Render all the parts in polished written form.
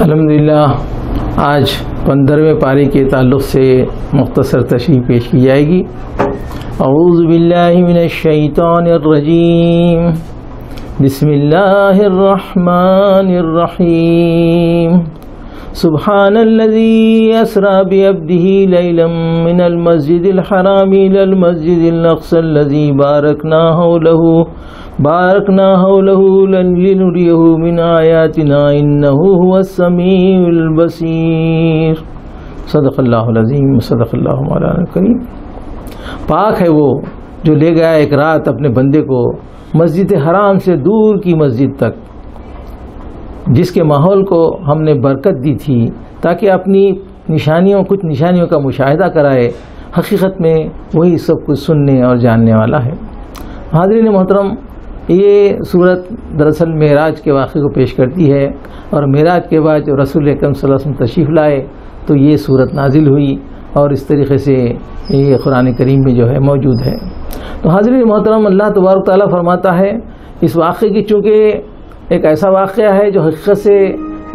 الحمدللہ آج 15ویں پاری کے تعلق سے مختصر تشریح پیش کی جائے گی۔ اعوذ باللہ من الشیطان الرجیم، بسم اللہ الرحمن الرحیم، سبحان الذی اسری بعبدہ لیلا من المسجد الحرام الی المسجد الاقصی الذی بارکنا حولہ لنریہ من آیاتنا انہ هو السمیع البصیر۔ صدق اللہ العظیم، صدق اللہ مولانا الکریم۔ پاک ہے وہ جو لے گیا ایک رات اپنے بندے کو مسجد حرام سے دور کی مسجد تک، جس کے ماحول کو ہم نے برکت دی تھی تاکہ اپنی کچھ نشانیوں کا مشاہدہ کرائے۔ حقیقت میں وہی سب کچھ سننے اور جاننے والا ہے۔ حاضرین محترم، یہ صورت دراصل معراج کے واقعے کو پیش کرتی ہے، اور معراج کے بعد جو رسول اکرم صلی اللہ علیہ وسلم تشریف لائے تو یہ صورت نازل ہوئی، اور اس طریقے سے یہ قرآن کریم میں جو ہے موجود ہے۔ تو حاضرین محترم، اللہ تبارک تعالیٰ فرماتا ہے اس واقعے کی، چونکہ ایک ایسا واقعہ ہے جو حقیقت سے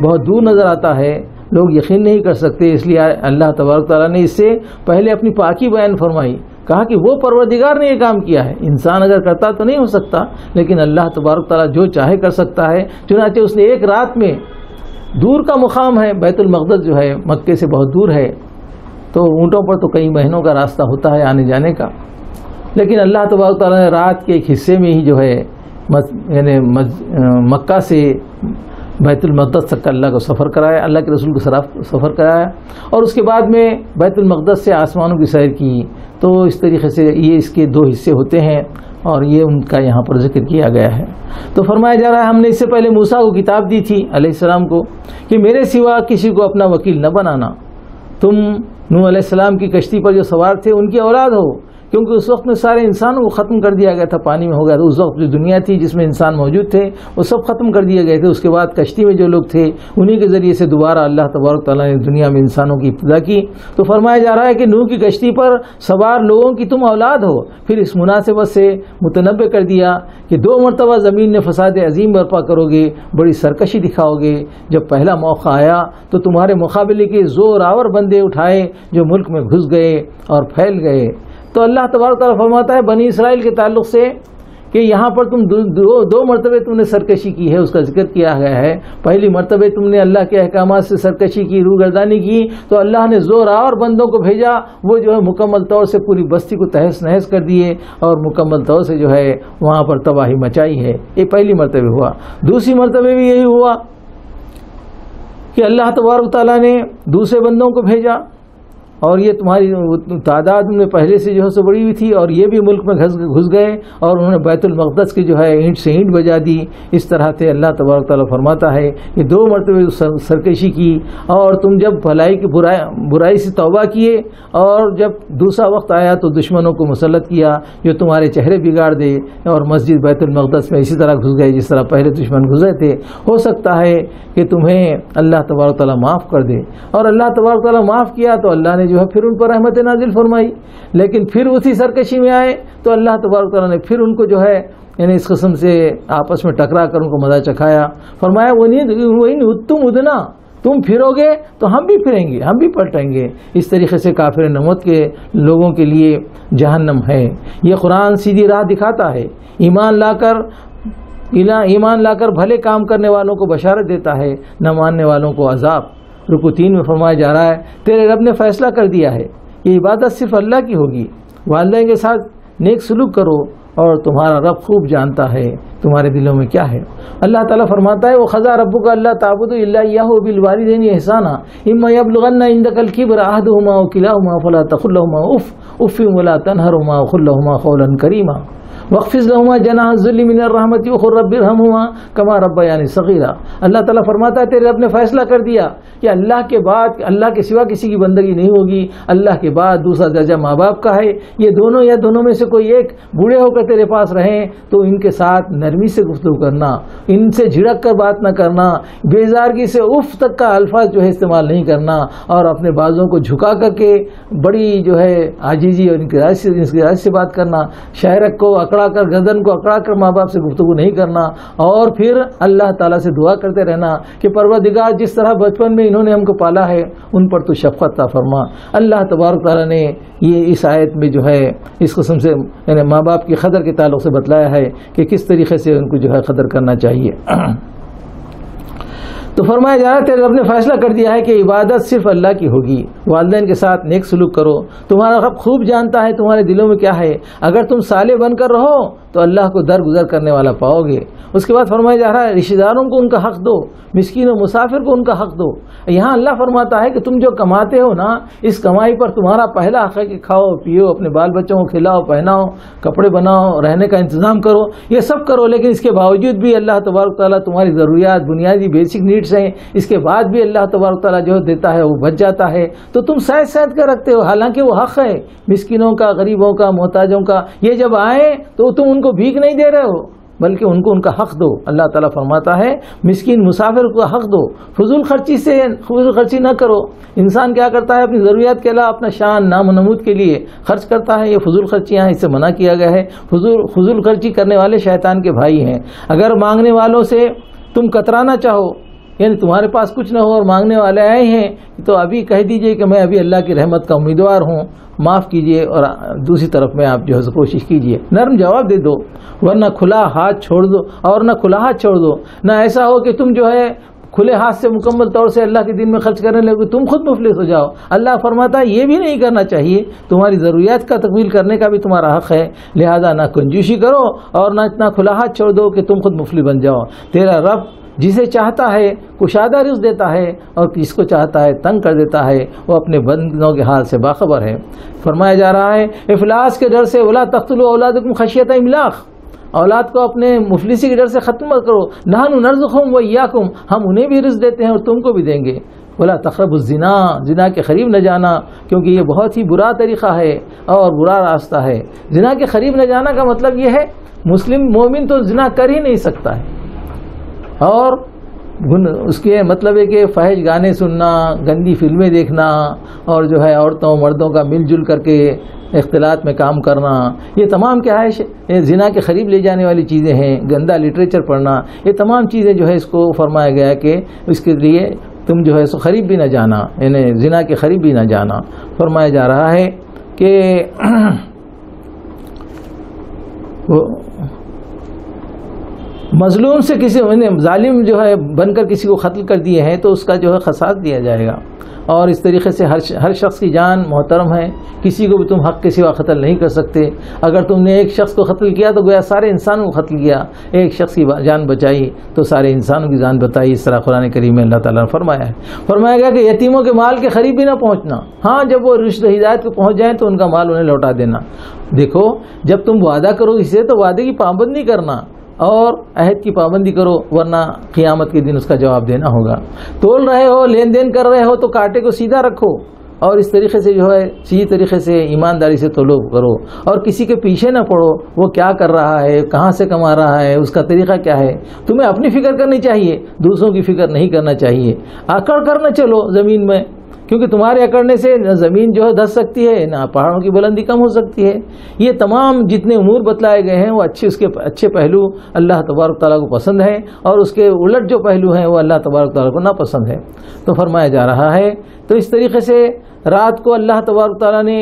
بہت دور نظر آتا ہے، لوگ یقین نہیں کر سکتے، اس لیے اللہ تبارک تعالیٰ نے اس سے پہلے اپنی پاکی بیان فرمائی، کہا کہ وہ پروردگار نے یہ کام کیا ہے، انسان اگر کرتا تو نہیں ہو سکتا، لیکن اللہ تبارک تعالیٰ جو چاہے کر سکتا ہے۔ چنانچہ اس نے ایک رات میں دور کا مقام ہے، بیت المقدس جو ہے مکے سے بہت دور ہے، تو اونٹوں پر تو کئی مہینوں کا راستہ ہوتا ہے آنے جانے کا، لیکن اللہ تبارک تعالیٰ نے رات کے ایک حصے میں ہی جو ہے یعنی مکہ سے بیت المقدس تک کا اللہ کو سفر کرایا، اللہ کے رسول کو سفر کرایا، اور اس کے بعد میں بیت المقدس سے آسمانوں کی سیر کی۔ تو اس طریقے سے یہ اس کے دو حصے ہوتے ہیں، اور یہ ان کا یہاں پر ذکر کیا گیا ہے۔ تو فرمایا جا رہا ہے ہم نے اس سے پہلے موسیٰ کو کتاب دی تھی علیہ السلام کو کہ میرے سوا کسی کو اپنا وکیل نہ بنانا، تم نوح علیہ السلام کی کشتی پر جو سوار تھے ان کی اولاد ہو، کیونکہ اس وقت میں سارے انسانوں کو ختم کر دیا گیا تھا، پانی میں ہو گیا تھا۔ اس وقت جو دنیا تھی جس میں انسان موجود تھے وہ سب ختم کر دیے گئے تھے۔ اس کے بعد کشتی میں جو لوگ تھے انہی کے ذریعے سے دوبارہ اللہ تبارک تعالیٰ نے دنیا میں انسانوں کی ابتدا کی۔ تو فرمایا جا رہا ہے کہ نوح کی کشتی پر سوار لوگوں کی تم اولاد ہو۔ پھر اس مناسبت سے متنبع کر دیا کہ 2 مرتبہ زمین میں فساد عظیم برپا کرو گے، بڑی سرکشی دکھاؤ گے۔ جب پہلا موقع آیا تو تمہارے مقابلے کے زور آور بندے اٹھائے جو ملک میں گھس گئے اور پھیل گئے۔ تو اللہ تبارک تعالیٰ فرماتا ہے بنی اسرائیل کے تعلق سے کہ یہاں پر تم دو مرتبہ تم نے سرکشی کی ہے، اس کا ذکر کیا گیا ہے۔ پہلی مرتبہ تم نے اللہ کے احکامات سے سرکشی کی، روگردانی کی، تو اللہ نے زور آور بندوں کو بھیجا، وہ جو ہے مکمل طور سے پوری بستی کو تہس نہس کر دیے، اور مکمل طور سے جو ہے وہاں پر تباہی مچائی ہے۔ یہ پہلی مرتبہ ہوا۔ دوسری مرتبہ بھی یہی ہوا کہ اللہ تبارک تعالیٰ نے دوسرے بندوں کو بھیجا، اور یہ تمہاری تعداد میں پہلے سے جو ہے سو بڑی ہوئی تھی، اور یہ بھی ملک میں گھس گئے، اور انہوں نے بیت المقدس کی جو ہے اینٹ سے اینٹ بجا دی۔ اس طرح سے اللہ تبارک تعالیٰ فرماتا ہے کہ 2 مرتبہ سرکشی کی، اور تم جب بھلائی کی برائی سے توبہ کیے، اور جب دوسرا وقت آیا تو دشمنوں کو مسلط کیا جو تمہارے چہرے بگاڑ دے، اور مسجد بیت المقدس میں اسی طرح گھس گئے جس طرح پہلے دشمن گھسے تھے۔ ہو سکتا ہے کہ تمہیں اللہ تبارک تعالیٰ معاف کر دے، اور اللہ تبارک تعالیٰ معاف کیا تو اللہ نے جو ہے پھر ان پر رحمت نازل فرمائی، لیکن پھر اسی سرکشی میں آئے تو اللہ تبارک تعالیٰ نے پھر ان کو جو ہے یعنی اس قسم سے آپس میں ٹکرا کر ان کو مزہ چکھایا۔ فرمایا تم ادنا، تم پھرو گے تو ہم بھی پھریں گے، ہم بھی پلٹیں گے۔ اس طریقے سے کافر نمط کے لوگوں کے لیے جہنم ہے۔ یہ قرآن سیدھی راہ دکھاتا ہے، ایمان لا کر بھلے کام کرنے والوں کو بشارت دیتا ہے، نہ ماننے والوں کو عذاب۔ رکوع 3 میں فرمایا جا رہا ہے تیرے رب نے فیصلہ کر دیا ہے، یہ عبادت صرف اللہ کی ہوگی، والدین کے ساتھ نیک سلوک کرو، اور تمہارا رب خوب جانتا ہے تمہارے دلوں میں کیا ہے۔ اللہ تعالیٰ فرماتا ہے وَقَضَىٰ رَبُّكَ أَلَّا تَعْبُدُوا إِلَّا إِيَّاهُ وَبِالْوَالِدَيْنِ إِحْسَانًا إِمَّا يَبْلُغَنَّ عِندَكَ الْكِبَرَ أَحَدُهُمَا أَوْ كِلَاهُمَا فَلَا تَقُل لَّهُمَا أُفٍّ وَلَا تَنْهَرْهُمَا وَقُل لَّهُمَا قَوْلًا كَرِيمًا وَاخْفِضْ لَهُمَا جَنَاحَ الذُّلِّ مِنَ الرَّحْمَةِ وَقُل رَّبِّ ارْحَمْهُمَا كَمَا رَبَّيَانِي صَغِيرًا۔ اللہ تعالیٰ فرماتا ہے تیرے رب نے فیصلہ کر دیا کہ اللہ کے بعد اللہ کے سوا کسی کی بندگی نہیں ہوگی، اللہ کے بعد دوسرا درجہ ماں باپ کا ہے، یہ دونوں یا دونوں میں سے کوئی ایک بوڑھے ہو کر تیرے پاس رہیں تو ان کے ساتھ نرمی سے گفتگو کرنا، ان سے جھڑک کر بات نہ کرنا، بیزارگی سے اف تک کا الفاظ جو ہے استعمال نہیں کرنا، اور اپنے بازوں کو جھکا کر کے بڑی جو ہے عاجزی اور انکساری سے بات کرنا، شہرک کو اکڑا کر، گردن کو اکڑا کر ماں باپ سے گفتگو نہیں کرنا، اور پھر اللہ تعالیٰ سے دعا کرتے رہنا کہ پروردگار جس طرح بچپن میں انہوں نے ہم کو پالا ہے ان پر تو شفقت عطا فرما۔ اللہ تبارک تعالیٰ نے یہ اس آیت میں جو ہے اس قسم سے یعنی ماں باپ کی قدر کے تعلق سے بتلایا ہے کہ کس طریقے سے ان کو جو ہے قدر کرنا چاہیے۔ تو فرمایا جا رہا ہے تیرے رب نے فیصلہ کر دیا ہے کہ عبادت صرف اللہ کی ہوگی، والدین کے ساتھ نیک سلوک کرو، تمہارا رب خوب جانتا ہے تمہارے دلوں میں کیا ہے، اگر تم صالح بن کر رہو تو اللہ کو درگزر کرنے والا پاؤ گے۔ اس کے بعد فرمایا جا رہا ہے رشتہ داروں کو ان کا حق دو، مسکین و مسافر کو ان کا حق دو۔ یہاں اللہ فرماتا ہے کہ تم جو کماتے ہو نا، اس کمائی پر تمہارا پہلا حق ہے کہ کھاؤ پیو، اپنے بال بچوں کو کھلاؤ پہناؤ، کپڑے بناؤ، رہنے کا انتظام کرو، یہ سب کرو، لیکن اس کے باوجود بھی اللہ تبارک تعالیٰ تمہاری ضروریات بنیادی بیسک نیڈس ہیں، اس کے بعد بھی اللہ تبارک تعالیٰ جو دیتا ہے وہ بچ جاتا ہے، تو تم سہد کر رکھتے ہو، حالانکہ وہ حق ہے مسکینوں کا، غریبوں کا، محتاجوں کا۔ یہ جب آئے تو تم ان کو بھیک نہیں دے رہے ہو بلکہ ان کو ان کا حق دو۔ اللہ تعالیٰ فرماتا ہے مسکین مسافر کو حق دو، فضول خرچی نہ کرو۔ انسان کیا کرتا ہے اپنی ضروریات کے علاوہ اپنا شان نام و نمود کے لیے خرچ کرتا ہے، یہ فضول خرچیاں ہیں، اس سے منع کیا گیا ہے۔ فضول خرچی کرنے والے شیطان کے بھائی ہیں۔ اگر مانگنے والوں سے تم کترانا چاہو، یعنی تمہارے پاس کچھ نہ ہو اور مانگنے والے آئے ہیں، تو ابھی کہہ دیجئے کہ میں ابھی اللہ کی رحمت کا امیدوار ہوں، معاف کیجئے، اور دوسری طرف میں آپ جو ہے کوشش کیجئے نرم جواب دے دو، ورنہ کھلا ہاتھ چھوڑ دو، اور نہ کھلا ہاتھ چھوڑ دو، نہ ایسا ہو کہ تم جو ہے کھلے ہاتھ سے مکمل طور سے اللہ کے دین میں خرچ کرنے لگے، تم خود مفلس ہو جاؤ۔ اللہ فرماتا ہے یہ بھی نہیں کرنا چاہیے، تمہاری ضروریات کا تکمیل کرنے کا بھی تمہارا حق ہے، لہذا نہ کنجوسی کرو اور نہ اتنا کھلا ہاتھ چھوڑ دو کہ تم خود مفلس بن جاؤ۔ تیرا رب جسے چاہتا ہے کشادہ رزق دیتا ہے اور جس کو چاہتا ہے تنگ کر دیتا ہے، وہ اپنے بندوں کے حال سے باخبر ہے۔ فرمایا جا رہا ہے افلاس کے ڈر سے ولا تقتلوا اولادکم خشیۃ املاق، اولاد کو اپنے مفلسی کے ڈر سے ختم مت کرو، نحن نرزقہم وایاکم، ہم انہیں بھی رزق دیتے ہیں اور تم کو بھی دیں گے۔ ولا تقربوا الزنا، زنا کے قریب نہ جانا، کیونکہ یہ بہت ہی برا طریقہ ہے اور برا راستہ ہے۔ زنا کے قریب نہ جانا کا مطلب یہ ہے مسلم مومن تو زنا کر ہی نہیں سکتا ہے، اور اس کے مطلب ہے کہ فحش گانے سننا، گندی فلمیں دیکھنا، اور جو ہے عورتوں مردوں کا مل جل کر کے اختلاط میں کام کرنا، یہ تمام کیا ہے زنا کے قریب لے جانے والی چیزیں ہیں۔ گندا لٹریچر پڑھنا، یہ تمام چیزیں جو ہے اس کو فرمایا گیا ہے کہ اس کے لیے تم جو ہے سو قریب بھی نہ جانا، یعنی زنا کے قریب بھی نہ جانا۔ فرمایا جا رہا ہے کہ مظلوم سے کسی ظالم جو ہے بن کر کسی کو قتل کر دیے ہیں تو اس کا جو ہے قصاص دیا جائے گا، اور اس طریقے سے ہر شخص کی جان محترم ہے، کسی کو بھی تم حق کے سوا قتل نہیں کر سکتے۔ اگر تم نے ایک شخص کو قتل کیا تو گویا سارے انسانوں کو قتل کیا، ایک شخص کی جان بچائی تو سارے انسانوں کی جان بتائی، اس طرح قرآن کریم میں اللہ تعالیٰ نے فرمایا ہے۔ فرمایا گیا کہ یتیموں کے مال کے قریب بھی نہ پہنچنا، ہاں جب وہ رشد ہدایت پہ پہنچ جائیں تو ان کا مال انہیں لوٹا دینا۔ دیکھو جب تم وعدہ کرو اسے تو وعدے کی پابندی کرنا اور عہد کی پابندی کرو، ورنہ قیامت کے دن اس کا جواب دینا ہوگا۔ تول رہے ہو، لین دین کر رہے ہو تو کانٹے کو سیدھا رکھو، اور اس طریقے سے جو ہے صحیح طریقے سے ایمانداری سے تولو کرو، اور کسی کے پیچھے نہ پڑو وہ کیا کر رہا ہے، کہاں سے کما رہا ہے، اس کا طریقہ کیا ہے۔ تمہیں اپنی فکر کرنی چاہیے، دوسروں کی فکر نہیں کرنا چاہیے۔ اکڑ کر نہ چلو زمین میں، کیونکہ تمہارے اکڑنے سے نہ زمین جو ہے دھس سکتی ہے، نہ پہاڑوں کی بلندی کم ہو سکتی ہے۔ یہ تمام جتنے امور بتلائے گئے ہیں وہ اس کے اچھے پہلو اللہ تبارک تعالیٰ کو پسند ہے، اور اس کے الٹ جو پہلو ہیں وہ اللہ تبارک تعالیٰ کو ناپسند ہے۔ تو فرمایا جا رہا ہے تو اس طریقے سے رات کو اللہ تبارک تعالیٰ نے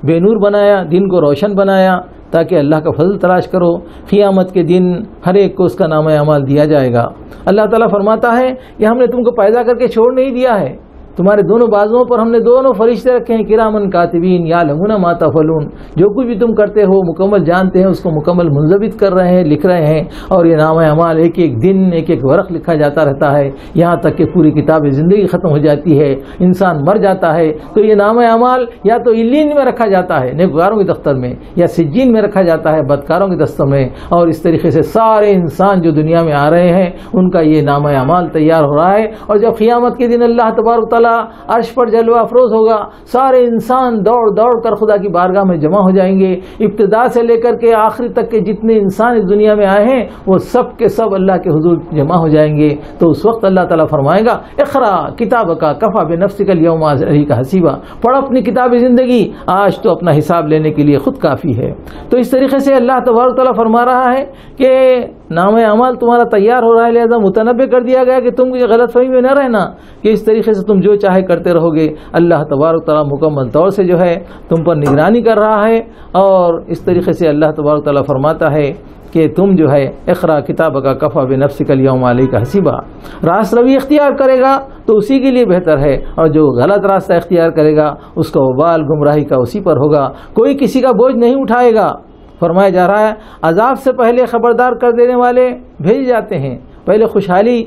بے نور بنایا، دن کو روشن بنایا، تاکہ اللہ کا فضل تلاش کرو۔ قیامت کے دن ہر ایک کو اس کا نام اعمال دیا جائے گا۔ اللہ تعالیٰ فرماتا ہے کہ ہم نے تم کو پیدا کر کے چھوڑ نہیں دیا ہے، تمہارے دونوں بازوؤں پر ہم نے دونوں فرشتے رکھے ہیں، کرامن کاتبین یعلمون ما تفعلون، جو کچھ بھی تم کرتے ہو مکمل جانتے ہیں، اس کو مکمل منضبط کر رہے ہیں، لکھ رہے ہیں، اور یہ نام اعمال ایک ایک دن ایک ایک ورق لکھا جاتا رہتا ہے، یہاں تک کہ پوری کتاب زندگی ختم ہو جاتی ہے، انسان مر جاتا ہے تو یہ نام اعمال یا تو علین میں رکھا جاتا ہے نیکوکاروں کے دفتر میں، یا سجین میں رکھا جاتا ہے بدکاروں کے دفتر میں، اور اس طریقے سے سارے انسان جو دنیا میں آ رہے ہیں ان کا یہ نام اعمال تیار ہو رہا ہے۔ اور جب قیامت کے دن اللہ تبارک تعالیٰ ہوگا, عرش پر جلوہ افروز ہوگا, سارے انسان دوڑ دوڑ کر خدا کی بارگاہ میں جمع ہو جائیں گے. ابتدا سے لے کر کے آخری تک کے جتنے انسان اس دنیا میں آئے ہیں وہ سب کے سب اللہ کے حضور جمع ہو جائیں گے. تو اس وقت اللہ تعالیٰ فرمائے گا اقرا کتابک کفی بنفسک اليوم علیک حسیبا, پڑھ اپنی کتاب زندگی, آج تو اپنا حساب لینے کے لیے خود کافی ہے. تو اس طریقے سے اللہ تبارک تعالیٰ فرما رہا ہے کہ نام اعمال تمہارا تیار ہو رہا ہے, لہذا متنبع کر دیا گیا کہ تم یہ غلط فہمی میں نہ رہنا کہ اس طریقے سے تم جو چاہے کرتے رہو گے. اللہ تبارک تعالیٰ مکمل طور سے جو ہے تم پر نگرانی کر رہا ہے, اور اس طریقے سے اللہ تبارک تعالیٰ فرماتا ہے کہ تم جو ہے اقرا کتابک کفی بنفسک اليوم علیک حسیبا. راست روی اختیار کرے گا تو اسی کے لیے بہتر ہے, اور جو غلط راستہ اختیار کرے گا اس کا وبال گمراہی کا اسی پر ہوگا, کوئی کسی کا بوجھ نہیں اٹھائے گا. فرمایا جا رہا ہے عذاب سے پہلے خبردار کر دینے والے بھیج جاتے ہیں, پہلے خوشحالی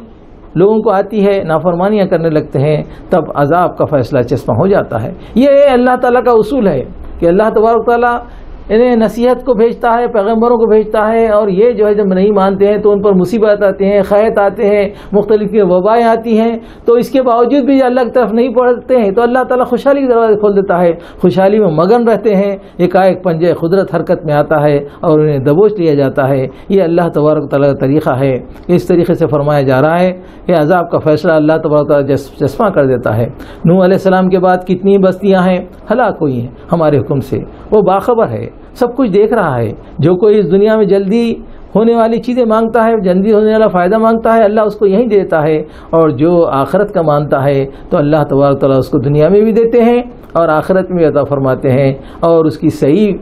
لوگوں کو آتی ہے, نافرمانیاں کرنے لگتے ہیں, تب عذاب کا فیصلہ چشمہ ہو جاتا ہے. یہ اللہ تعالیٰ کا اصول ہے کہ اللہ تبارک تعالیٰ انہیں نصیحت کو بھیجتا ہے, پیغمبروں کو بھیجتا ہے, اور یہ جو ہے جب نہیں مانتے ہیں تو ان پر مصیبت آتے ہیں, خیت آتے ہیں, مختلف وبائیں آتی ہیں, تو اس کے باوجود بھی اللہ کی طرف نہیں پڑھتے ہیں تو اللہ تعالیٰ خوشحالی کے دروازے کھول دیتا ہے, خوشحالی میں مگن رہتے ہیں, ایک پنجے قدرت حرکت میں آتا ہے اور انہیں دبوچ لیا جاتا ہے. یہ اللہ تبارک تعالیٰ کا طریقہ ہے. اس طریقے سے فرمایا جا رہا ہے کہ عذاب کا فیصلہ اللہ تبارک تعالیٰ چشمہ کر دیتا ہے. نوح علیہ السلام کے بعد کتنی بستیاں ہیں ہلاک ہوئی ہیں ہمارے حکم سے, وہ باخبر ہے, سب کچھ دیکھ رہا ہے. جو کوئی اس دنیا میں جلدی ہونے والی چیزیں مانگتا ہے, جلدی ہونے والا فائدہ مانگتا ہے, اللہ اس کو یہیں دیتا ہے, اور جو آخرت کا مانتا ہے تو اللہ تبارک تعالیٰ اس کو دنیا میں بھی دیتے ہیں اور آخرت میں عطا فرماتے ہیں, اور اس کی صحیح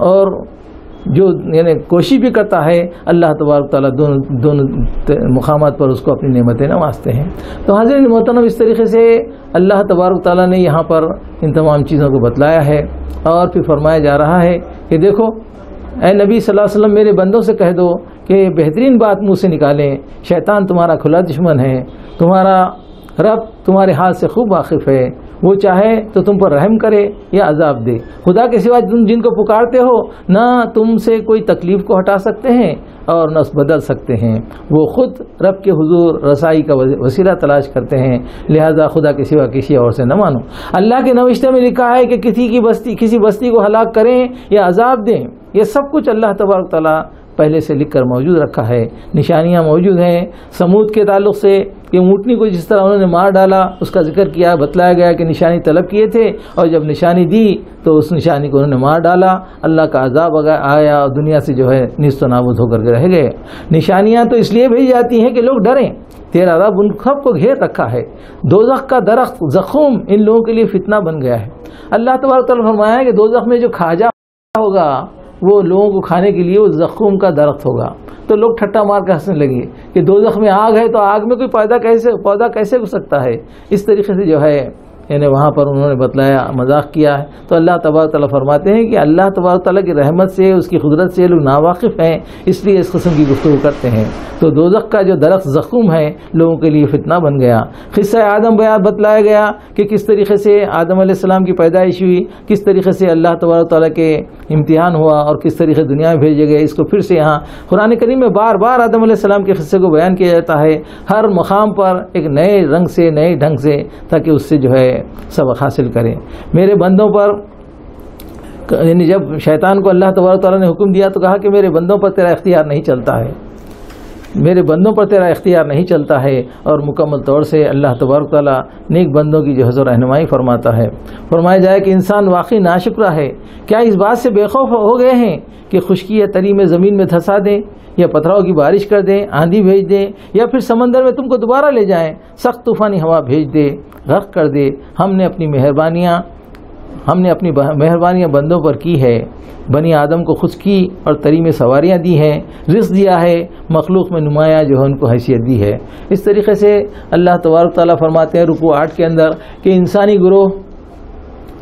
اور جو یعنی کوشش بھی کرتا ہے اللہ تبارک تعالیٰ دونوں مقامات پر اس کو اپنی نعمتیں نوازتے ہیں. تو حضرت محترم اس طریقے سے اللہ تبارک تعالیٰ نے یہاں پر ان تمام چیزوں کو بتلایا ہے, اور پھر فرمایا جا رہا ہے کہ دیکھو اے نبی صلی اللہ علیہ وسلم میرے بندوں سے کہہ دو کہ بہترین بات منہ سے نکالیں, شیطان تمہارا کھلا دشمن ہے, تمہارا رب تمہارے حال سے خوب واقف ہے, وہ چاہے تو تم پر رحم کرے یا عذاب دے. خدا کے سوا تم جن کو پکارتے ہو نہ تم سے کوئی تکلیف کو ہٹا سکتے ہیں اور نہ بدل سکتے ہیں, وہ خود رب کے حضور رسائی کا وسیلہ تلاش کرتے ہیں, لہذا خدا کے سوا کسی اور سے نہ مانو. اللہ کے نوشتے میں لکھا ہے کہ کسی بستی کو ہلاک کریں یا عذاب دیں, یہ سب کچھ اللہ تبارک تعالیٰ پہلے سے لکھ کر موجود رکھا ہے. نشانیاں موجود ہیں. سمود کے تعلق سے کہ اونٹنی کو جس طرح انہوں نے مار ڈالا اس کا ذکر کیا, بتلایا گیا کہ نشانی طلب کیے تھے اور جب نشانی دی تو اس نشانی کو انہوں نے مار ڈالا, اللہ کا عذاب آیا اور دنیا سے جو ہے نیست و نابود ہو کر کے رہ گئے. نشانیاں تو اس لیے بھیجی جاتی ہیں کہ لوگ ڈریں, تیرا رب ان سب کو گھیر رکھا ہے. دوزخ کا درخت زخم ان لوگوں کے لیے فتنہ بن گیا ہے. اللہ تبارک تعالیٰ نے فرمایا ہے کہ دوزخ میں جو کھاجا ہوگا وہ لوگوں کو کھانے کے لیے وہ زخم کا درخت ہوگا. تو لوگ ٹھٹا مار کے ہنسنے لگے کہ دوزخ میں آگ ہے تو آگ میں کوئی پودا کیسے ہو سکتا ہے. اس طریقے سے جو ہے یعنی وہاں پر انہوں نے بتلایا, مذاق کیا ہے. تو اللہ تبارک تعالیٰ فرماتے ہیں کہ اللہ تبارک تعالیٰ کی رحمت سے, اس کی قدرت سے لوگ ناواقف ہیں, اس لیے اس قسم کی گفتگو کرتے ہیں. تو دوزخ کا جو درخت زخم ہے لوگوں کے لیے فتنہ بن گیا. قصہ آدم بتلایا گیا کہ کس طریقے سے آدم علیہ السلام کی پیدائش ہوئی, کس طریقے سے اللہ تبارک تعالیٰ کے امتحان ہوا اور کس طریقے سے دنیا میں بھیجے گئے. اس کو پھر سے یہاں قرآن کریم میں بار بار آدم علیہ السلام کے قصے کو بیان کیا جاتا ہے, ہر مقام پر ایک نئے رنگ سے, نئے ڈھنگ سے, تاکہ اس سے جو ہے سبق حاصل کریں. میرے بندوں پر یعنی جب شیطان کو اللہ تبارک تعالیٰ نے حکم دیا تو کہا کہ میرے بندوں پر تیرا اختیار نہیں چلتا ہے, میرے بندوں پر تیرا اختیار نہیں چلتا ہے. اور مکمل طور سے اللہ تبارک تعالیٰ نیک بندوں کی جو حضور رہنمائی فرماتا ہے. فرمایا جائے کہ انسان واقعی ناشکرہ ہے. کیا اس بات سے بے خوف ہو گئے ہیں کہ خشکی یا تری میں زمین میں دھسا دیں, یا پتھروں کی بارش کر دیں, آندھی بھیج دیں, یا پھر سمندر میں تم کو دوبارہ لے جائیں, سخت طوفانی ہوا بھیج دے, غرق کر دے. ہم نے اپنی مہربانیاں بندوں پر کی ہے. بنی آدم کو خشکی اور تری میں سواریاں دی ہیں, رزق دیا ہے, مخلوق میں نمایاں جو ہے ان کو حیثیت دی ہے. اس طریقے سے اللہ تبارک تعالیٰ فرماتے ہیں رکوع 8 کے اندر کہ انسانی گروہ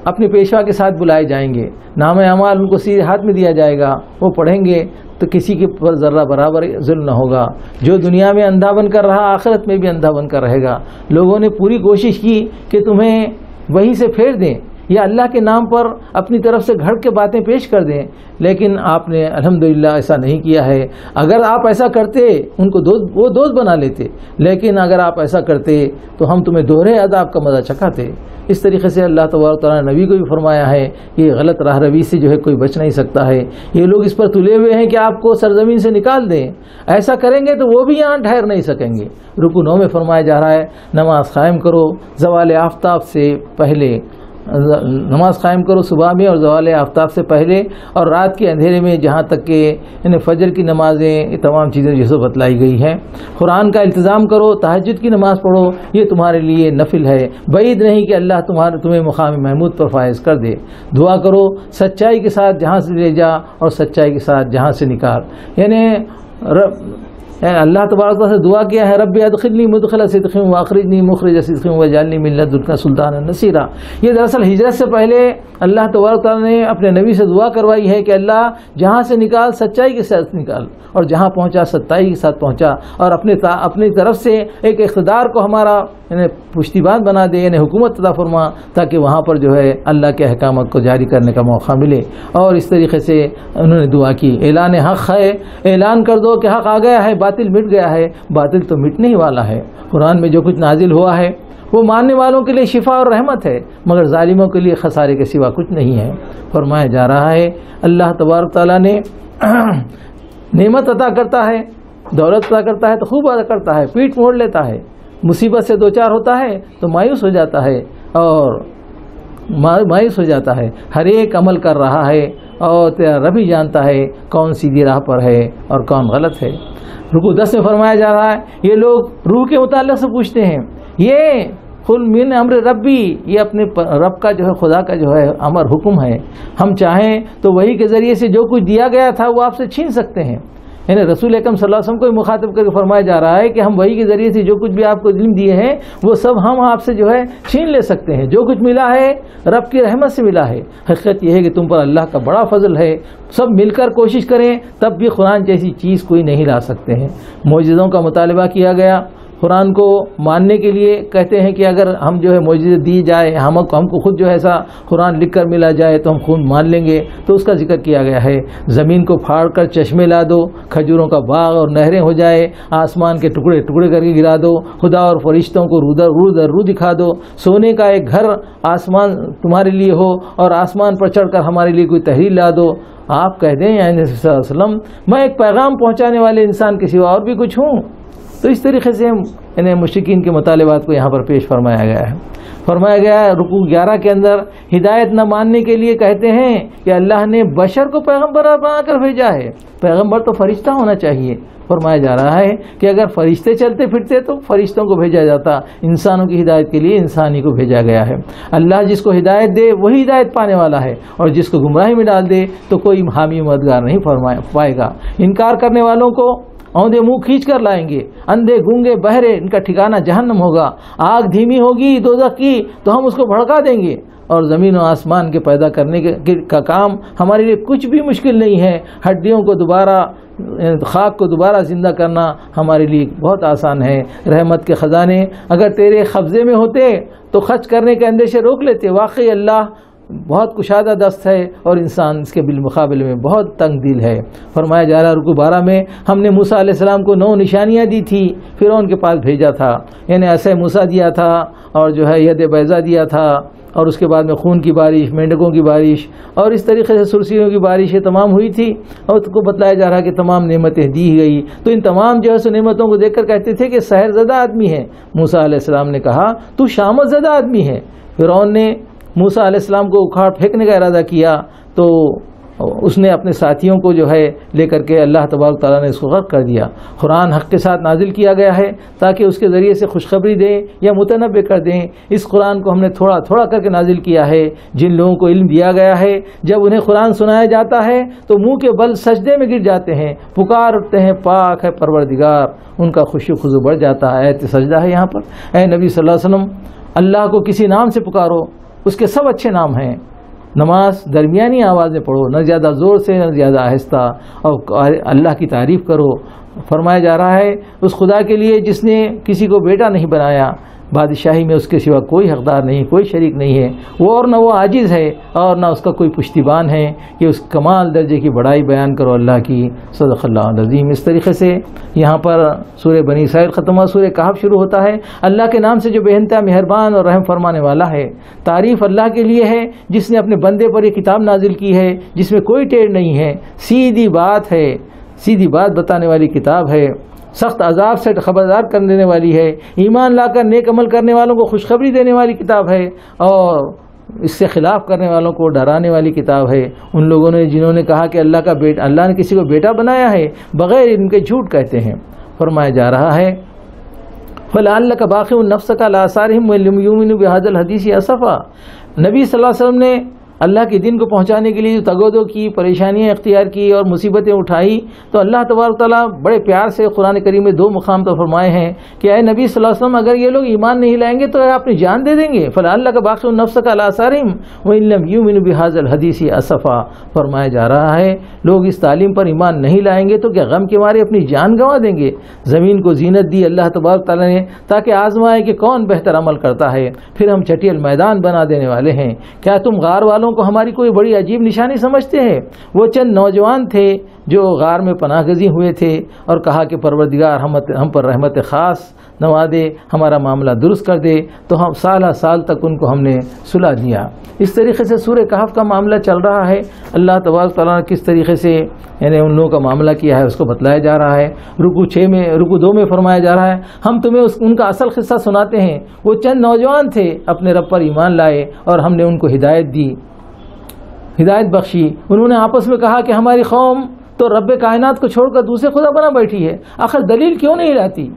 اپنے پیشوا کے ساتھ بلائے جائیں گے, نام اعمال ان کو سیدھے ہاتھ میں دیا جائے گا, وہ پڑھیں گے تو کسی کے پر ذرہ برابر ظلم نہ ہوگا. جو دنیا میں اندھا بن کر رہا آخرت میں بھی اندھا بن کر رہے گا. لوگوں نے پوری کوشش کی کہ تمہیں وہیں سے پھیر دیں, یا اللہ کے نام پر اپنی طرف سے گھڑ کے باتیں پیش کر دیں، لیکن آپ نے الحمدللہ ایسا نہیں کیا ہے۔ اگر آپ ایسا کرتے ان کو وہ دوست بنا لیتے، لیکن اگر آپ ایسا کرتے تو ہم تمہیں دوہرے عذاب کا مزہ چکھاتے۔ اس طریقے سے اللہ تبارک تعالیٰ نے نبی کو بھی فرمایا ہے کہ یہ غلط راہ روی سے جو ہے کوئی بچ نہیں سکتا ہے۔ یہ لوگ اس پر تلے ہوئے ہیں کہ آپ کو سرزمین سے نکال دیں، ایسا کریں گے تو وہ بھی یہاں ٹھہر نہیں سکیں گے۔ رکوع 9 میں فرمایا جا رہا ہے نماز قائم کرو زوال آفتاب سے پہلے، نماز قائم کرو صبح میں اور زوال آفتاب سے پہلے، اور رات کے اندھیرے میں جہاں تک کہ فجر کی نمازیں، یہ تمام چیزیں جیسے بتلائی گئی ہیں۔ قرآن کا التزام کرو، تہجد کی نماز پڑھو، یہ تمہارے لیے نفل ہے، بعید نہیں کہ اللہ تمہیں مقام محمود پر فائز کر دے۔ دعا کرو سچائی کے ساتھ جہاں سے لے جا اور سچائی کے ساتھ جہاں سے نکال، یعنی اللہ تبارک تعالیٰ سے دعا کیا ہے رب ادخلنی مدخل صدق واخرجنی مخرج صدق واجعلنی من لدنک سلطانا نصیرا۔ یہ دراصل ہجرت سے پہلے اللہ تبارک تعالیٰ نے اپنے نبی سے دعا کروائی ہے کہ اللہ جہاں سے نکال سچائی کے ساتھ نکال، اور جہاں پہنچا سچائی کے ساتھ پہنچا، اور اپنی طرف سے ایک اقتدار کو ہمارا یعنی پشتیبان بنا دے، یعنی حکومت عطا فرما، تاکہ وہاں پر جو ہے اللہ کے احکامات کو جاری کرنے کا موقع ملے۔ اور اس طریقے سے انہوں نے دعا کی اعلان حق ہے، اعلان کر دو کہ حق آ گیا ہے، باطل مٹ گیا ہے۔ باطل تو مٹنے ہی والا ہے۔ قرآن میں جو کچھ نازل ہوا ہے وہ ماننے والوں کے لیے شفا اور رحمت ہے، مگر ظالموں کے لیے خسارے کے سوا کچھ نہیں ہے۔ فرمایا جا رہا ہے اللہ تبارک تعالیٰ نے نعمت عطا کرتا ہے، دولت عطا کرتا ہے تو خوب عطا کرتا ہے، پیٹ موڑ لیتا ہے، مصیبت سے دوچار ہوتا ہے تو مایوس ہو جاتا ہے، اور مایوس ہو جاتا ہے۔ ہر ایک عمل کر رہا ہے اور تیرا رب ہی جانتا ہے کون سیدھی راہ پر ہے اور کون غلط ہے۔ رکوع 10 میں فرمایا جا رہا ہے یہ لوگ روح کے متعلق سے پوچھتے ہیں، یہ قل من امر ربی، یہ اپنے رب کا جو ہے خدا کا جو ہے امر حکم ہے، ہم چاہیں تو وہی کے ذریعے سے جو کچھ دیا گیا تھا وہ آپ سے چھین سکتے ہیں۔ یعنی رسول اکرم صلی اللہ علیہ وسلم کو مخاطب کر کے فرمایا جا رہا ہے کہ ہم وحی کے ذریعے سے جو کچھ بھی آپ کو علم دیے ہیں وہ سب ہم آپ سے جو ہے چھین لے سکتے ہیں۔ جو کچھ ملا ہے رب کی رحمت سے ملا ہے۔ حقیقت یہ ہے کہ تم پر اللہ کا بڑا فضل ہے، سب مل کر کوشش کریں تب بھی قرآن جیسی چیز کوئی نہیں لا سکتے ہیں۔ معجزوں کا مطالبہ کیا گیا، قرآن کو ماننے کے لیے کہتے ہیں کہ اگر ہم جو ہے معجزے دی جائے، ہم کو خود جو ہے ایسا قرآن لکھ کر ملا جائے تو ہم خود مان لیں گے، تو اس کا ذکر کیا گیا ہے۔ زمین کو پھاڑ کر چشمے لا دو، کھجوروں کا باغ اور نہریں ہو جائے، آسمان کے ٹکڑے ٹکڑے کر کے گرا دو، خدا اور فرشتوں کو رو دکھا دو، سونے کا ایک گھر آسمان تمہارے لیے ہو اور آسمان پر چڑھ کر ہمارے لیے کوئی تحریر لا دو۔ آپ کہہ دیں یعنی صلی اللہ علیہ وسلم میں ایک پیغام پہنچانے والے انسان کے سوا اور بھی کچھ ہوں۔ تو اس طریقے سے انہیں مشرکین کے مطالبات کو یہاں پر پیش فرمایا گیا ہے۔ فرمایا گیا ہے رکوع 11 کے اندر ہدایت نہ ماننے کے لیے کہتے ہیں کہ اللہ نے بشر کو پیغمبر بنا کر بھیجا ہے، پیغمبر تو فرشتہ ہونا چاہیے۔ فرمایا جا رہا ہے کہ اگر فرشتے چلتے پھرتے تو فرشتوں کو بھیجا جاتا، انسانوں کی ہدایت کے لیے انسانی کو بھیجا گیا ہے۔ اللہ جس کو ہدایت دے وہی ہدایت پانے والا ہے، اور جس کو گمراہی میں ڈال دے تو کوئی حامی مددگار نہیں پائے گا۔ انکار کرنے والوں کو اوندے منہ کھینچ کر لائیں گے، اندھے گونگے بہرے ان کا ٹھکانہ جہنم ہوگا، آگ دھیمی ہوگی دوزخ کی تو ہم اس کو بھڑکا دیں گے، اور زمین و آسمان کے پیدا کرنے کا کام ہمارے لیے کچھ بھی مشکل نہیں ہے۔ ہڈیوں کو دوبارہ، خاک کو دوبارہ زندہ کرنا ہمارے لیے بہت آسان ہے۔ رحمت کے خزانے اگر تیرے قبضے میں ہوتے تو خرچ کرنے کے اندیشے روک لیتے۔ واقعی اللہ بہت کشادہ دست ہے اور انسان اس کے بالمقابلے میں بہت تنگ دل ہے۔ فرمایا جا رہا رکوع 12 میں ہم نے موسیٰ علیہ السلام کو 9 نشانیاں دی تھی، فرعون کے پاس بھیجا تھا، یعنی عصا موسیٰ دیا تھا اور جو ہے ید بیضا دیا تھا، اور اس کے بعد میں خون کی بارش، مینڈکوں کی بارش، اور اس طریقے سے سرسیوں کی بارش یہ تمام ہوئی تھی، اور اس کو بتلایا جا رہا کہ تمام نعمتیں دی گئی۔ تو ان تمام جو ہے سو نعمتوں کو دیکھ کر کہتے تھے کہ سحر زدہ آدمی ہے۔ موسیٰ علیہ السلام نے کہا تو شامت زدہ آدمی ہے۔ فرعون نے موسیٰ علیہ السلام کو اکھاڑ پھینکنے کا ارادہ کیا تو اس نے اپنے ساتھیوں کو جو ہے لے کر کے اللہ تبارک تعالیٰ نے اس کو غرق کر دیا۔ قرآن حق کے ساتھ نازل کیا گیا ہے تاکہ اس کے ذریعے سے خوشخبری دیں یا متنبع کر دیں۔ اس قرآن کو ہم نے تھوڑا تھوڑا کر کے نازل کیا ہے۔ جن لوگوں کو علم دیا گیا ہے جب انہیں قرآن سنایا جاتا ہے تو منہ کے بل سجدے میں گر جاتے ہیں، پکار اٹھتے ہیں پاک ہے پروردگار، ان کا خشوع و خضوع بڑھ جاتا ہے۔ ایت سجدہ ہے یہاں پر۔ اے نبی صلی اللہ علیہ وسلم اللہ کو کسی نام سے پکارو، اس کے سب اچھے نام ہیں۔ نماز درمیانی آواز میں پڑھو، نہ زیادہ زور سے نہ زیادہ آہستہ، اور اللہ کی تعریف کرو، فرمایا جا رہا ہے اس خدا کے لیے جس نے کسی کو بیٹا نہیں بنایا، بادشاہی میں اس کے سوا کوئی حقدار نہیں، کوئی شریک نہیں ہے، وہ اور نہ وہ عاجز ہے اور نہ اس کا کوئی پشتیبان ہے کہ اس کمال درجے کی بڑائی بیان کرو اللہ کی۔ صدق اللہ العظیم۔ اس طریقے سے یہاں پر سورہ بنی اسرائیل ختم ہوا، سورہ کہف شروع ہوتا ہے اللہ کے نام سے جو بے انتہا مہربان اور رحم فرمانے والا ہے۔ تعریف اللہ کے لیے ہے جس نے اپنے بندے پر یہ کتاب نازل کی ہے جس میں کوئی ٹیڑھ نہیں ہے، سیدھی بات ہے، سیدھی بات بتانے والی کتاب ہے، سخت عذاب سے خبردار کر دینے والی ہے، ایمان لا کر نیک عمل کرنے والوں کو خوشخبری دینے والی کتاب ہے، اور اس سے خلاف کرنے والوں کو ڈرانے والی کتاب ہے۔ ان لوگوں نے جنہوں نے کہا کہ اللہ نے کسی کو بیٹا بنایا ہے، بغیر ان کے جھوٹ کہتے ہیں۔ فرمایا جا رہا ہے فَلَعَلَّكَ بَاخِعٌ نَفْسَكَ عَلَىٰ آثَارِهِمْ إِن لَّمْ يُؤْمِنُوا بِهَٰذَا الْحَدِيثِ أَسَفًا۔ نبی صلی اللہ علیہ وسلم نے اللہ کے دین کو پہنچانے کے لیے جو تگودو کی، پریشانیاں اختیار کی اور مصیبتیں اٹھائی، تو اللہ تبارک تعالیٰ بڑے پیار سے قرآن کریم میں 2 مقام پر فرمائے ہیں کہ اے نبی صلی اللہ علیہ وسلم اگر یہ لوگ ایمان نہیں لائیں گے تو اپنی جان دے دیں گے۔ فَلَعَلَّكَ بَاخِعٌ نَفْسَكَ عَلَىٰ آثَارِهِمْ وَإِن لَّمْ يُؤْمِنُوا بِهَٰذَا الْحَدِيثِ أَسَفًا۔ فرمایا جا رہا ہے لوگ اس تعلیم پر ایمان نہیں لائیں گے تو کیا غم کے مارے اپنی جان گنوا دیں گے۔ زمین کو زینت دی اللہ تبارک تعالیٰ نے تاکہ آزمائے کہ کون بہتر عمل کرتا ہے، پھر ہم چٹیل میدان بنا دینے والے ہیں۔ کیا تم غار والوں کو ہماری کوئی بڑی عجیب نشانی سمجھتے ہیں؟ وہ چند نوجوان تھے جو غار میں پناہ گزین ہوئے تھے اور کہا کہ پروردگار ہم پر رحمت خاص نوا دے، ہمارا معاملہ درست کر دے، تو ہم سال تک ان کو ہم نے سلا دیا۔ اس طریقے سے سورہ کہف کا معاملہ چل رہا ہے۔ اللہ تبارک تعالیٰ نے کس طریقے سے یعنی ان لوگوں کا معاملہ کیا ہے اس کو بتلایا جا رہا ہے۔ رکوع 2 میں فرمایا جا رہا ہے ہم تمہیں ان کا اصل قصہ سناتے ہیں۔ وہ چند نوجوان تھے، اپنے رب پر ایمان لائے اور ہم نے ان کو ہدایت دی، ہدایت بخشی۔ انہوں نے آپس میں کہا کہ ہماری قوم تو رب کائنات کو چھوڑ کر دوسرے خدا بنا بیٹھی ہے، آخر دلیل کیوں نہیں لاتی؟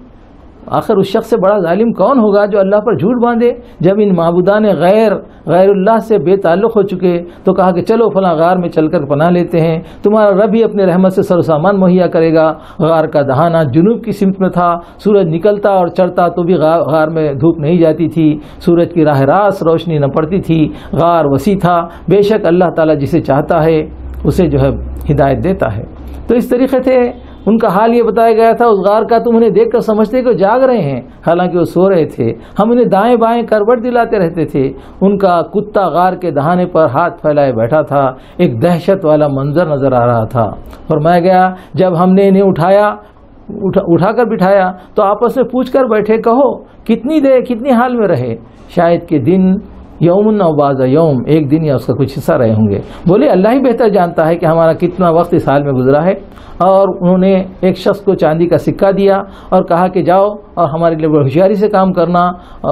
آخر اس شخص سے بڑا ظالم کون ہوگا جو اللہ پر جھوٹ باندھے؟ جب ان معبودان غیر اللہ سے بے تعلق ہو چکے تو کہا کہ چلو فلاں غار میں چل کر پناہ لیتے ہیں، تمہارا رب ہی اپنے رحمت سے سر و سامان مہیا کرے گا۔ غار کا دہانہ جنوب کی سمت میں تھا، سورج نکلتا اور چڑھتا تو بھی غار میں دھوپ نہیں جاتی تھی، سورج کی راہ راست روشنی نہ پڑتی تھی، غار وسیع تھا۔ بے شک اللہ تعالیٰ جسے چاہتا ہے اسے جو ہے ہدایت دیتا ہے۔ تو اس طریقے سے ان کا حال یہ بتایا گیا تھا، اس غار کا تم انہیں دیکھ کر سمجھتے کہ وہ جاگ رہے ہیں، حالانکہ وہ سو رہے تھے، ہم انہیں دائیں بائیں کروٹ دلاتے رہتے تھے۔ ان کا کتا غار کے دہانے پر ہاتھ پھیلائے بیٹھا تھا، ایک دہشت والا منظر نظر آ رہا تھا۔ فرمایا گیا جب ہم نے انہیں اٹھا کر بٹھایا تو آپس میں پوچھ کر بیٹھے، کہو کتنی حال میں رہے؟ شاید کہ دن یومن و بعض یوم، ایک دن یا اس کا کچھ حصہ رہے ہوں گے۔ بولے اللہ ہی بہتر جانتا ہے کہ ہمارا کتنا وقت اس حال میں گزرا ہے۔ اور انہوں نے ایک شخص کو چاندی کا سکہ دیا اور کہا کہ جاؤ اور ہمارے لیے بڑی ہوشیاری سے کام کرنا،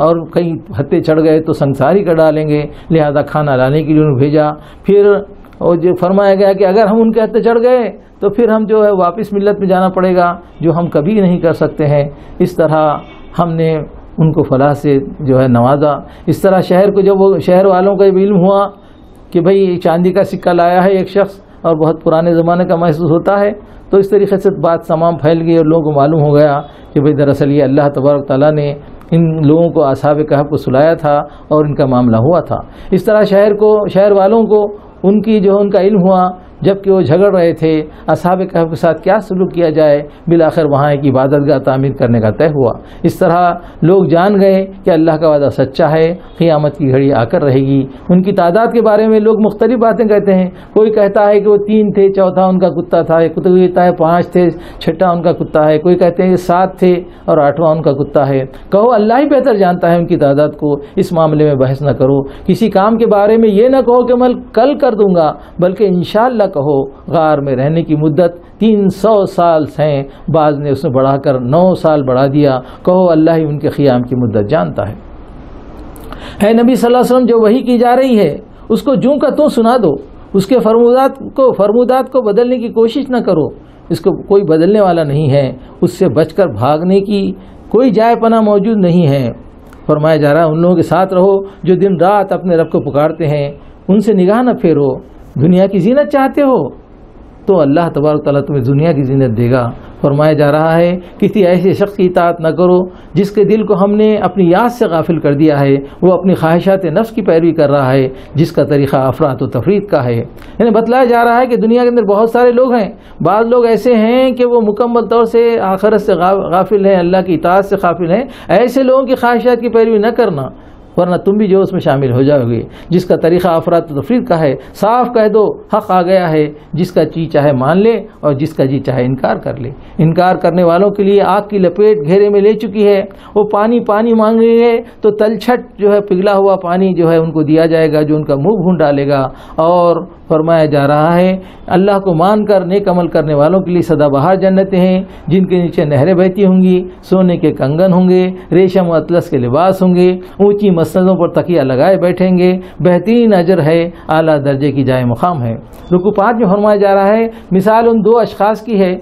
اور کہیں ہتھے چڑھ گئے تو سنساری کر ڈالیں گے، لہذا کھانا لانے کے لیے انہوں نے بھیجا۔ پھر اور جو فرمایا گیا کہ اگر ہم ان کے ہتھے چڑھ گئے تو پھر ہم جو ہے واپس ملت میں جانا پڑے گا، جو ہم کبھی نہیں کر سکتے ہیں۔ اس طرح ہم نے ان کو فلاح سے جو ہے نوازا۔ اس طرح جب وہ شہر والوں کا علم ہوا کہ بھئی چاندی کا سکہ لایا ہے ایک شخص اور بہت پرانے زمانے کا محسوس ہوتا ہے، تو اس طریقے سے بات تمام پھیل گئی اور لوگوں کو معلوم ہو گیا کہ بھئی دراصل یہ اللہ تبارک تعالیٰ نے ان لوگوں کو اصحاب کہف کو سلایا تھا اور ان کا معاملہ ہوا تھا۔ اس طرح شہر والوں کو ان کا علم ہوا جبکہ وہ جھگڑ رہے تھے اصحاب کہف کے ساتھ کیا سلوک کیا جائے، بالآخر وہاں ایک عبادت گاہ تعمیر کرنے کا طے ہوا۔ اس طرح لوگ جان گئے کہ اللہ کا وعدہ سچا ہے، قیامت کی گھڑی آ کر رہے گی۔ ان کی تعداد کے بارے میں لوگ مختلف باتیں کہتے ہیں، کوئی کہتا ہے کہ وہ 3 تھے، چوتھا ان کا کتا تھا، کوئی کہتا ہے 5 تھے، چھٹا ان کا کتا ہے، کوئی کہتے ہیں 7 تھے اور 8واں ان کا کتا ہے۔ کہو اللہ ہی بہتر جانتا ہے ان کی تعداد کو، اس معاملے میں بحث نہ کرو۔ کسی کام کے بارے میں یہ نہ کہو کہ میں کل کر دوں گا، بلکہ انشاءاللہ کہو۔ غار میں رہنے کی مدت 300 سال ہیں، بعض نے اس میں بڑھا کر 9 سال بڑھا دیا۔ کہو اللہ ہی ان کے قیام کی مدت جانتا ہے۔ اے نبی صلی اللہ علیہ وسلم جو وحی کی جا رہی ہے اس کو جوں کا توں سنا دو، اس کے فرمودات کو بدلنے کی کوشش نہ کرو، اس کو کوئی بدلنے والا نہیں ہے، اس سے بچ کر بھاگنے کی کوئی جائے پناہ موجود نہیں ہے۔ فرمایا جا رہا ہے ان لوگوں کے ساتھ رہو جو دن رات اپنے رب کو پکارتے ہیں، ان سے نگاہ نہ پھیرو۔ دنیا کی زینت چاہتے ہو تو اللہ تبارک تعالیٰ تمہیں دنیا کی زینت دے گا۔ فرمایا جا رہا ہے کسی ایسے شخص کی اطاعت نہ کرو جس کے دل کو ہم نے اپنی یاد سے غافل کر دیا ہے، وہ اپنی خواہشات نفس کی پیروی کر رہا ہے، جس کا طریقہ افراط و تفریط کا ہے۔ یعنی بتلایا جا رہا ہے کہ دنیا کے اندر بہت سارے لوگ ہیں، بعض لوگ ایسے ہیں کہ وہ مکمل طور سے آخرت سے غافل ہیں، اللہ کی اطاعت سے غافل ہیں۔ ایسے لوگوں کی خواہشات کی پیروی نہ کرنا، ورنہ تم بھی جو اس میں شامل ہو جاؤ گے، جس کا طریقہ افراط و تفریط کا ہے۔ صاف کہہ دو حق آ گیا ہے، جس کا جی چاہے مان لے اور جس کا جی چاہے انکار کر لے۔ انکار کرنے والوں کے لیے آگ کی لپیٹ گھیرے میں لے چکی ہے۔ وہ پانی پانی مانگ رہے ہیں تو تلچھٹ جو ہے پگھلا ہوا پانی جو ہے ان کو دیا جائے گا، جو ان کا منہ بھون ڈالے گا۔ اور فرمایا جا رہا ہے اللہ کو مان کر نیک عمل کرنے والوں کے لیے سدا بہار جنتیں ہیں، جن کے نیچے نہریں بہتی ہوں گی، سونے کے کنگن ہوں گے، ریشم و اطلس کے لباس ہوں گے، اونچی مسندوں پر تکیہ لگائے بیٹھیں گے، بہترین اجر ہے، اعلیٰ درجے کی جائے مقام ہے۔ رکوع 5 میں فرمایا جا رہا ہے مثال ان دو اشخاص کی ہے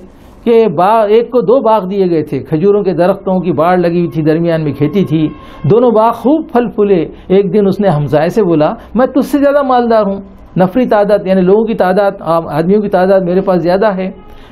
کہ ایک کو 2 باغ دیے گئے تھے، کھجوروں کے درختوں کی باڑ لگی ہوئی تھی، درمیان میں کھیتی تھی، دونوں باغ خوب پھل پھولے۔ ایک دن اس نے ہمسائے سے بولا میں تجھ سے زیادہ مالدار ہوں، نفری تعداد یعنی لوگوں کی تعداد، آدمیوں کی تعداد میرے پاس زیادہ ہے۔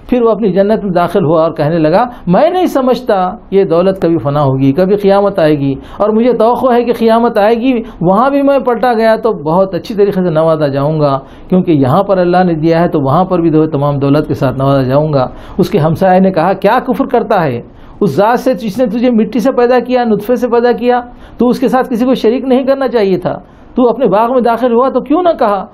پھر وہ اپنی جنت میں داخل ہوا اور کہنے لگا میں نہیں سمجھتا یہ دولت کبھی فنا ہوگی، کبھی قیامت آئے گی، اور مجھے توقع ہے کہ قیامت آئے گی، وہاں بھی میں پلٹا گیا تو بہت اچھی طریقے سے نوازا جاؤں گا، کیونکہ یہاں پر اللہ نے دیا ہے تو وہاں پر بھی تمام دولت کے ساتھ نوازا جاؤں گا۔ اس کے ہمسائے نے کہا کیا کفر کرتا ہے اس ذات سے جس نے تجھے مٹی سے پیدا کیا، نطفے سے پیدا کیا، تو اس کے ساتھ کسی کو شریک نہیں کرنا چاہیے تھا، تو اپنے باغ میں داخل ہوا تو کیوں نہ کہا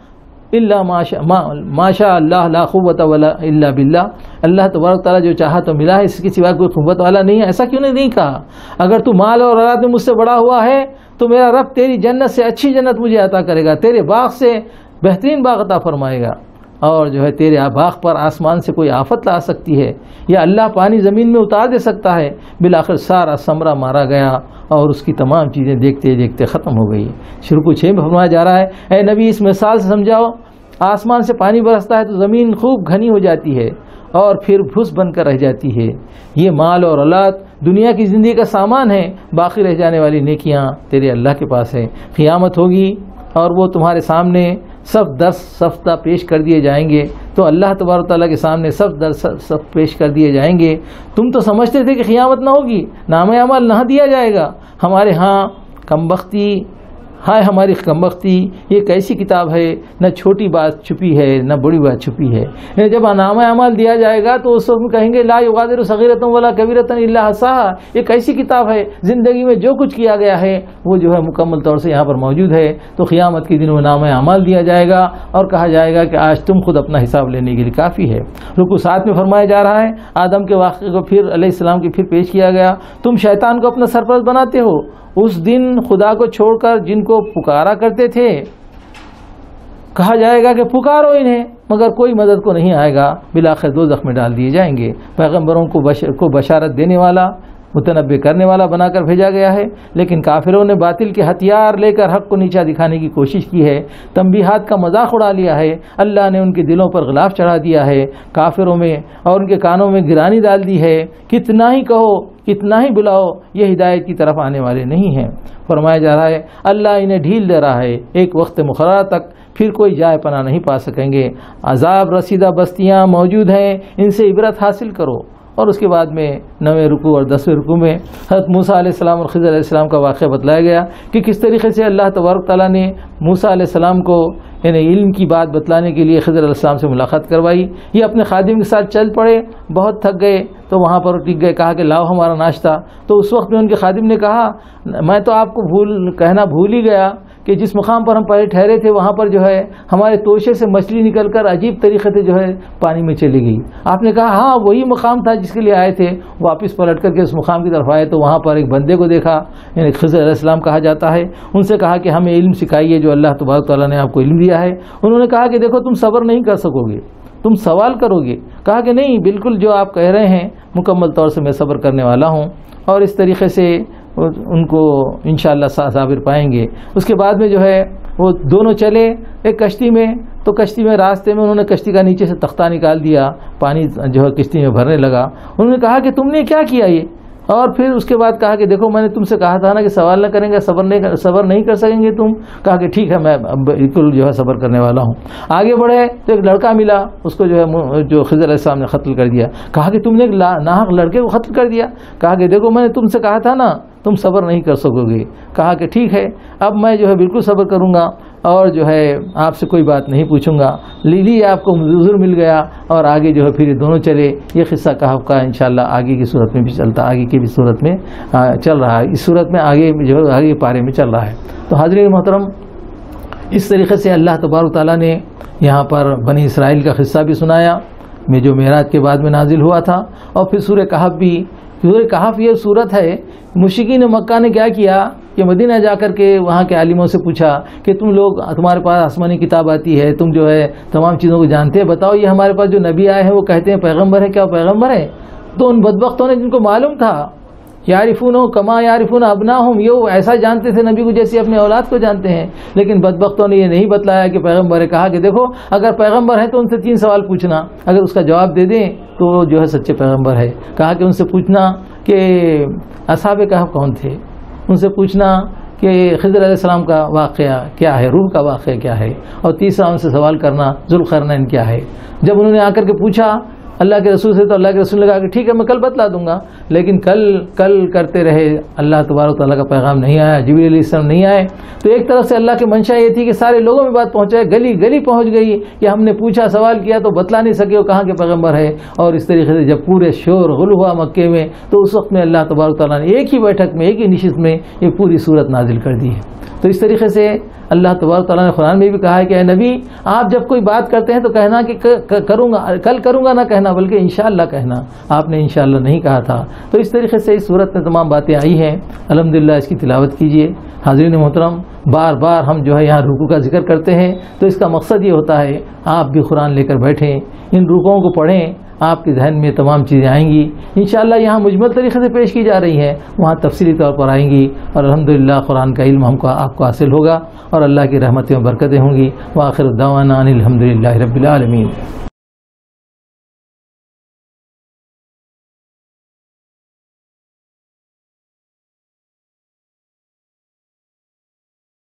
اللہ ماشاء اللہ لا قوت ولا الا باللہ، اللہ تبارک تعالیٰ جو چاہا تو ملا ہے، اس کے سوا کوئی قوت والا نہیں ہے، ایسا کیوں نہیں کہا؟ اگر تو مال اور اولاد میں مجھ سے بڑا ہوا ہے تو میرا رب تیری جنت سے اچھی جنت مجھے عطا کرے گا، تیرے باغ سے بہترین باغ عطا فرمائے گا، اور جو ہے تیرے باغ پر آسمان سے کوئی آفت لا سکتی ہے یا اللہ پانی زمین میں اتار دے سکتا ہے۔ بالآخر سارا ثمرہ مارا گیا اور اس کی تمام چیزیں دیکھتے دیکھتے ختم ہو گئی۔ رکوع 6 میں فرمایا جا رہا ہے اے نبی اس مثال سے سمجھاؤ، آسمان سے پانی برستا ہے تو زمین خوب گھنی ہو جاتی ہے اور پھر بھس بن کر رہ جاتی ہے۔ یہ مال اور اولاد دنیا کی زندگی کا سامان ہے، باقی رہ جانے والی نیکیاں تیرے اللہ کے پاس ہے۔ قیامت ہوگی اور وہ تمہارے سامنے صف در صف پیش کر دیے جائیں گے، تو اللہ تبارک تعالیٰ کے سامنے صف در صف پیش کر دیے جائیں گے۔ تم تو سمجھتے تھے کہ قیامت نہ ہوگی، نام اعمال نہ دیا جائے گا، ہمارے ہاں کمبختی، ہائے ہماری کمبختی، یہ کیسی کتاب ہے، نہ چھوٹی بات چھپی ہے نہ بڑی بات چھپی ہے۔ جب نام اعمال دیا جائے گا تو اس وقت کہیں گے لا یغادر صغیرۃ ولا کبیرۃ الا احصاها، یہ کیسی کتاب ہے، زندگی میں جو کچھ کیا گیا ہے وہ جو ہے مکمل طور سے یہاں پر موجود ہے۔ تو قیامت کے دن میں نام اعمال دیا جائے گا اور کہا جائے گا کہ آج تم خود اپنا حساب لینے کے لیے کافی ہے۔ رکوع 7 میں فرمایا جا رہا ہے آدم کے واقعے کو پھر علیہ السلام کی پھر پیش کیا گیا، تم شیطان کو اپنا سرپرست بناتے ہو، اس دن خدا کو چھوڑ کر جن کو پکارا کرتے تھے، کہا جائے گا کہ پکارو انہیں مگر کوئی مدد کو نہیں آئے گا، بالآخر دوزخ میں ڈال دیے جائیں گے۔ پیغمبروں کو بشارت دینے والا، متنبع کرنے والا بنا کر بھیجا گیا ہے، لیکن کافروں نے باطل کے ہتھیار لے کر حق کو نیچا دکھانے کی کوشش کی ہے، تنبیہات کا مذاق اڑا لیا ہے، اللہ نے ان کے دلوں پر غلاف چڑھا دیا ہے، کافروں میں اور ان کے کانوں میں گرانی ڈال دی ہے، کتنا ہی کہو کتنا ہی بلاؤ یہ ہدایت کی طرف آنے والے نہیں ہیں۔ فرمایا جا رہا ہے اللہ انہیں ڈھیل دے رہا ہے، ایک وقت مقررہ تک پھر کوئی جائے پناہ نہیں پا سکیں گے، عذاب رسیدہ بستیاں موجود ہیں، ان سے عبرت حاصل کرو۔ اور اس کے بعد میں 9ویں رکوع اور 10ویں رکوع میں حضرت موسیٰ علیہ السلام اور خضر علیہ السلام کا واقعہ بتلایا گیا کہ کس طریقے سے اللہ تبارک تعالیٰ نے موسیٰ علیہ السلام کو یعنی علم کی بات بتلانے کے لیے خضر علیہ السلام سے ملاقات کروائی۔ یہ اپنے خادم کے ساتھ چل پڑے، بہت تھک گئے تو وہاں پر ٹک گئے، کہا کہ لاؤ ہمارا ناشتہ۔ تو اس وقت میں ان کے خادم نے کہا میں تو آپ کو کہنا بھول ہی گیا کہ جس مقام پر ہم پہلے ٹھہرے تھے وہاں پر جو ہے ہمارے توشے سے مچھلی نکل کر عجیب طریقے سے جو ہے پانی میں چلی گئی۔ آپ نے کہا ہاں وہی مقام تھا جس کے لیے آئے تھے۔ واپس پلٹ کر کے اس مقام کی طرف آئے تو وہاں پر ایک بندے کو دیکھا، یعنی خضر علیہ السلام کہا جاتا ہے، ان سے کہا کہ ہمیں علم سکھائیے جو اللہ تبارک تعالیٰ نے آپ کو علم دیا ہے۔ انہوں نے کہا کہ دیکھو تم صبر نہیں کر سکو گے، تم سوال کرو گے۔ کہا کہ نہیں، بالکل جو آپ کہہ رہے ہیں مکمل طور سے میں صبر کرنے والا ہوں، اور اس طریقے سے ان کو انشاءاللہ صابر پائیں گے۔ اس کے بعد میں جو ہے وہ دونوں چلے ایک کشتی میں، تو کشتی میں راستے میں انہوں نے کشتی کا نیچے سے تختہ نکال دیا، پانی جو ہے کشتی میں بھرنے لگا۔ انہوں نے کہا کہ تم نے کیا کیا، یہ اور پھر اس کے بعد کہا کہ دیکھو میں نے تم سے کہا تھا نا کہ سوال نہ کریں گے، صبر نہیں کر سکیں گے تم. کہا کہ ٹھیک ہے میں بالکل جو ہے صبر کرنے والا ہوں. آگے بڑھے تو ایک لڑکا ملا، اس کو جو ہے جو خضر علیہ السلام نے قتل کر دیا. کہا کہ تم نے ایک ناحق لڑکے کو قتل کر دیا. کہا کہ دیکھو میں نے تم سے کہا تھا نا تم صبر نہیں کر سکو گے. کہا کہ ٹھیک ہے اب میں جو ہے بالکل صبر کروں گا اور جو ہے آپ سے کوئی بات نہیں پوچھوں گا. لیلی آپ کو عذر مل گیا اور آگے جو ہے پھر یہ دونوں چلے. یہ قصہ کہف کا انشاءاللہ آگے کی صورت میں بھی چلتا، آگے کی بھی صورت میں چل رہا ہے، اس صورت میں آگے جو ہے آگے پارے میں چل رہا ہے. تو حاضرین محترم، اس طریقے سے اللہ تبارک تعالیٰ نے یہاں پر بنی اسرائیل کا قصہ بھی سنایا میں جو معراج کے بعد میں نازل ہوا تھا. اور پھر سورہ کہف بھی، سورہ کہف یہ صورت ہے مشرکین مکہ نے کیا کیا کہ مدینہ جا کر کے وہاں کے عالموں سے پوچھا کہ تمہارے پاس آسمانی کتاب آتی ہے، تم جو ہے تمام چیزوں کو جانتے ہیں، بتاؤ یہ ہمارے پاس جو نبی آئے ہیں وہ کہتے ہیں پیغمبر ہے، کیا وہ پیغمبر ہے؟ تو ان بدبختوں نے جن کو معلوم تھا یعرفون کما یعرفون ابناہم، یہ ایسا جانتے تھے نبی کو جیسے اپنے اولاد کو جانتے ہیں، لیکن بدبختوں نے یہ نہیں بتلایا کہ پیغمبر ہے. کہا کہ دیکھو اگر پیغمبر ہے تو ان سے 3 سوال پوچھنا، اگر اس کا جواب دے دیں تو جو ہے سچے پیغمبر ہے. کہا کہ ان سے پوچھنا کہ اصحاب کہف کون تھے، ان سے پوچھنا کہ خضر علیہ السلام کا واقعہ کیا ہے، روح کا واقعہ کیا ہے، اور تیسرا ان سے سوال کرنا ذوالقرنین کیا ہے. جب انہوں نے آ کر کے پوچھا اللہ کے رسول سے تو اللہ کے رسول نے کہا کہ ٹھیک ہے میں کل بتلا دوں گا. لیکن کل کرتے رہے، اللہ تبارک تعالیٰ کا پیغام نہیں آیا، جبریل علیہ السلام نہیں آئے. تو ایک طرف سے اللہ کی منشا یہ تھی کہ سارے لوگوں میں بات پہنچائے، گلی گلی پہنچ گئی کہ ہم نے پوچھا سوال کیا تو بتلا نہیں سکے وہ کہاں کے پیغمبر ہے. اور اس طریقے سے جب پورے شور غل ہوا مکے میں تو اس وقت میں اللہ تبارک تعالیٰ نے ایک ہی بیٹھک میں، ایک ہی نشست میں یہ پوری صورت نازل کر دی ہے. تو اس طریقے سے اللہ تبارک تعالیٰ نے قرآن میں بھی کہا ہے کہ اے نبی آپ جب کوئی بات کرتے ہیں تو کہنا کہ کروں گا، کل کروں گا نہ کہنا بلکہ انشاءاللہ کہنا. آپ نے انشاءاللہ نہیں کہا تھا. تو اس طریقے سے اس صورت میں تمام باتیں آئی ہیں. الحمدللہ اس کی تلاوت کیجئے. حاضرین محترم، بار بار ہم جو ہے یہاں رکوع کا ذکر کرتے ہیں تو اس کا مقصد یہ ہوتا ہے آپ بھی قرآن لے کر بیٹھیں، ان رکوعوں کو پڑھیں، آپ کے ذہن میں تمام چیزیں آئیں گی. انشاءاللہ یہاں مجمل طریقے سے پیش کی جا رہی ہیں، وہاں تفصیلی طور پر آئیں گی اور الحمدللہ قرآن کا علم آپ کو حاصل ہوگا اور اللہ کی رحمتیں و برکتیں ہوں گی. وآخر دعوانا ان الحمدللہ رب العالمین.